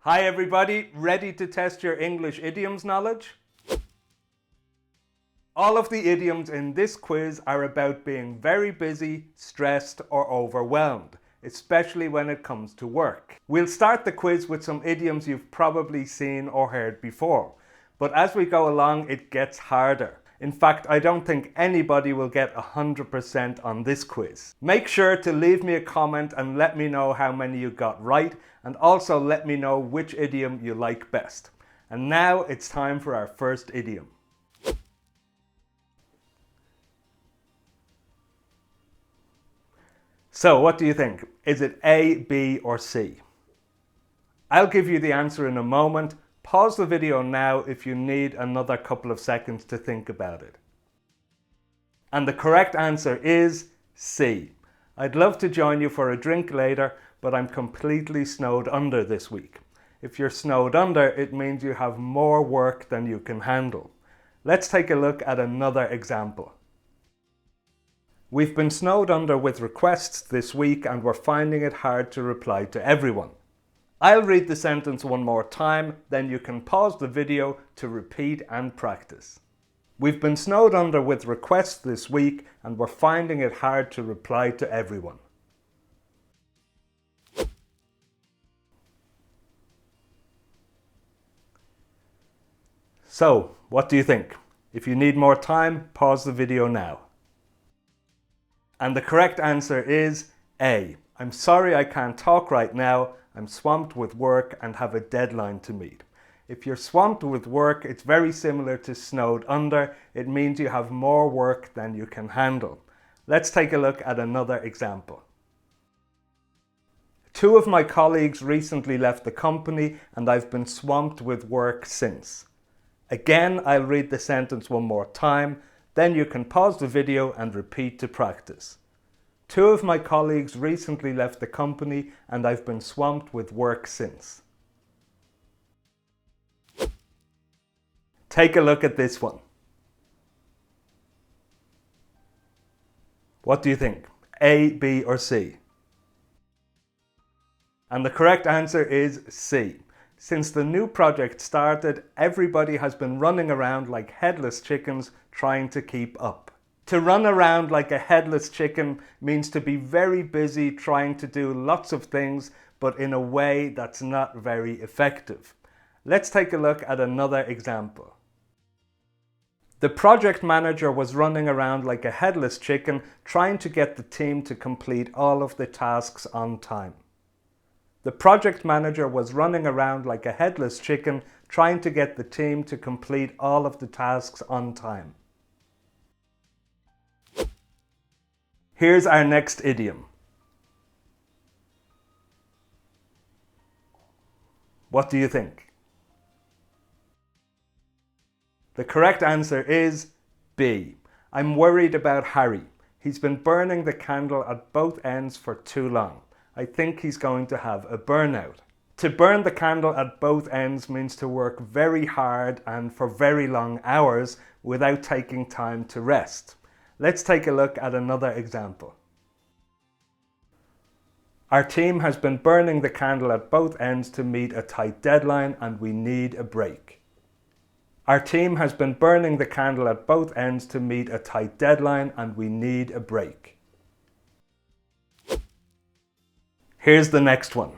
Hi everybody, ready to test your English idioms knowledge? All of the idioms in this quiz are about being very busy, stressed or overwhelmed, especially when it comes to work. We'll start the quiz with some idioms you've probably seen or heard before, but as we go along it gets harder. In fact, I don't think anybody will get 100% on this quiz. Make sure to leave me a comment and let me know how many you got right, and also let me know which idiom you like best. And now it's time for our first idiom. So what do you think? Is it A, B or C? I'll give you the answer in a moment. Pause the video now if you need another couple of seconds to think about it. And the correct answer is C. I'd love to join you for a drink later, but I'm completely snowed under this week. If you're snowed under, it means you have more work than you can handle. Let's take a look at another example. We've been snowed under with requests this week and we're finding it hard to reply to everyone. I'll read the sentence one more time, then you can pause the video to repeat and practice. We've been snowed under with requests this week and we're finding it hard to reply to everyone. So, what do you think? If you need more time, pause the video now. And the correct answer is A. I'm sorry I can't talk right now. I'm swamped with work and have a deadline to meet. If you're swamped with work, it's very similar to snowed under. It means you have more work than you can handle. Let's take a look at another example. Two of my colleagues recently left the company and I've been swamped with work since. Again, I'll read the sentence one more time, then you can pause the video and repeat to practice. Two of my colleagues recently left the company and I've been swamped with work since. Take a look at this one. What do you think? A, B or C? And the correct answer is C. Since the new project started, everybody has been running around like headless chickens trying to keep up. To run around like a headless chicken means to be very busy trying to do lots of things, but in a way that's not very effective. Let's take a look at another example. The project manager was running around like a headless chicken trying to get the team to complete all of the tasks on time. The project manager was running around like a headless chicken trying to get the team to complete all of the tasks on time. Here's our next idiom. What do you think? The correct answer is B. I'm worried about Harry. He's been burning the candle at both ends for too long. I think he's going to have a burnout. To burn the candle at both ends means to work very hard and for very long hours without taking time to rest. Let's take a look at another example. Our team has been burning the candle at both ends to meet a tight deadline and we need a break. Our team has been burning the candle at both ends to meet a tight deadline and we need a break. Here's the next one.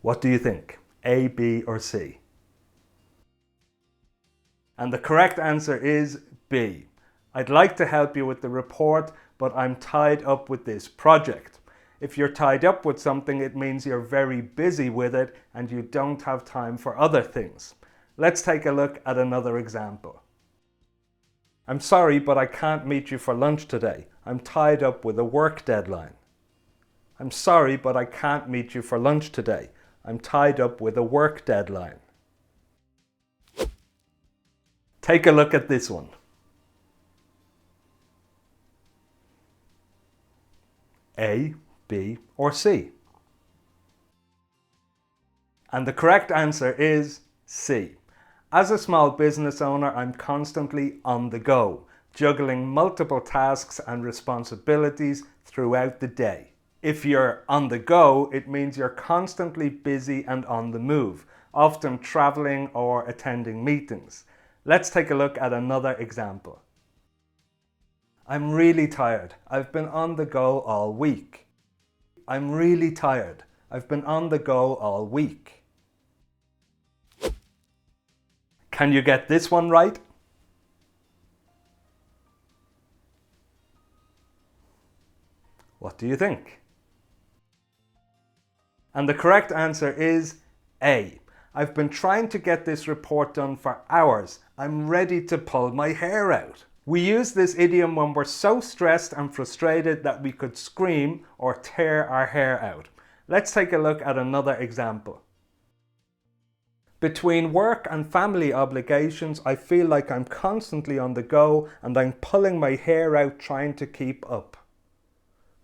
What do you think? A, B or C? And the correct answer is B. I'd like to help you with the report, but I'm tied up with this project. If you're tied up with something, it means you're very busy with it and you don't have time for other things. Let's take a look at another example. I'm sorry, but I can't meet you for lunch today. I'm tied up with a work deadline. I'm sorry, but I can't meet you for lunch today. I'm tied up with a work deadline. Take a look at this one. A, B or C? And the correct answer is C. As a small business owner, I'm constantly on the go, juggling multiple tasks and responsibilities throughout the day. If you're on the go, it means you're constantly busy and on the move, often traveling or attending meetings. Let's take a look at another example. I'm really tired. I've been on the go all week. I'm really tired. I've been on the go all week. Can you get this one right? What do you think? And the correct answer is A. I've been trying to get this report done for hours. I'm ready to pull my hair out. We use this idiom when we're so stressed and frustrated that we could scream or tear our hair out. Let's take a look at another example. Between work and family obligations, I feel like I'm constantly on the go and I'm pulling my hair out trying to keep up.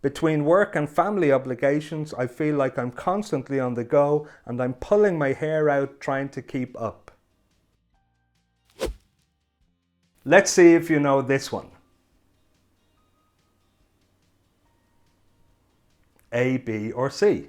Between work and family obligations, I feel like I'm constantly on the go and I'm pulling my hair out trying to keep up. Let's see if you know this one. A, B, or C?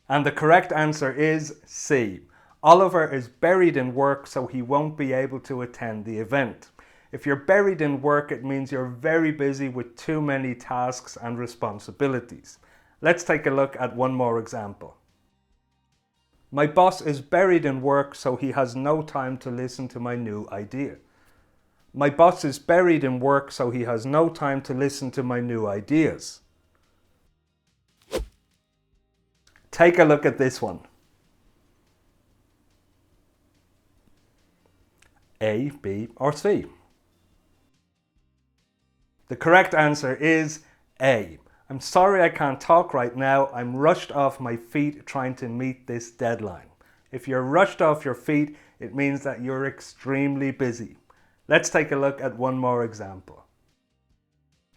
And the correct answer is C. Oliver is buried in work, so he won't be able to attend the event. If you're buried in work, it means you're very busy with too many tasks and responsibilities. Let's take a look at one more example. My boss is buried in work, so he has no time to listen to my new idea. My boss is buried in work, so he has no time to listen to my new ideas. Take a look at this one. A, B, or C? The correct answer is A. I'm sorry I can't talk right now. I'm rushed off my feet trying to meet this deadline. If you're rushed off your feet, it means that you're extremely busy. Let's take a look at one more example.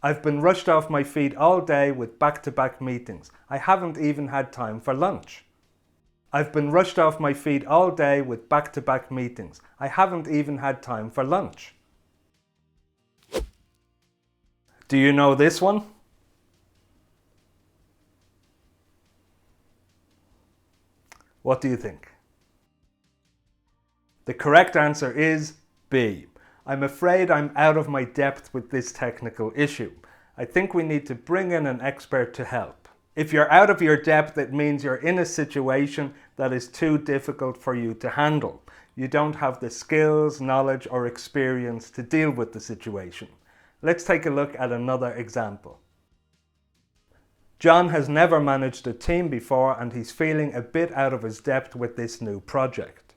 I've been rushed off my feet all day with back-to-back meetings. I haven't even had time for lunch. I've been rushed off my feet all day with back-to-back meetings. I haven't even had time for lunch. Do you know this one? What do you think? The correct answer is B. I'm afraid I'm out of my depth with this technical issue. I think we need to bring in an expert to help. If you're out of your depth, it means you're in a situation that is too difficult for you to handle. You don't have the skills, knowledge, or experience to deal with the situation. Let's take a look at another example. John has never managed a team before and he's feeling a bit out of his depth with this new project.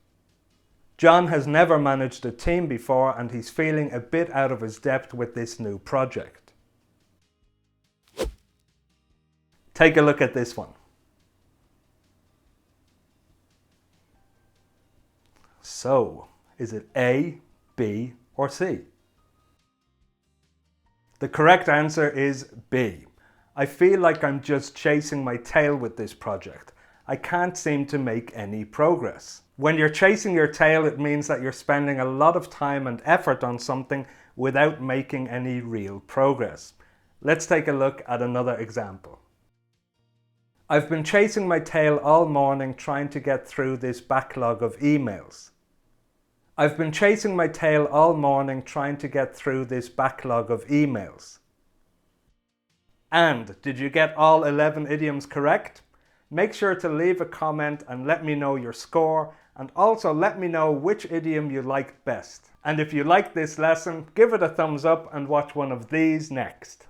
John has never managed a team before and he's feeling a bit out of his depth with this new project. Take a look at this one. So, is it A, B, or C? The correct answer is B. I feel like I'm just chasing my tail with this project. I can't seem to make any progress. When you're chasing your tail, it means that you're spending a lot of time and effort on something without making any real progress. Let's take a look at another example. I've been chasing my tail all morning trying to get through this backlog of emails. I've been chasing my tail all morning trying to get through this backlog of emails. And did you get all 11 idioms correct? Make sure to leave a comment and let me know your score, and also let me know which idiom you liked best. And if you liked this lesson, give it a thumbs up and watch one of these next.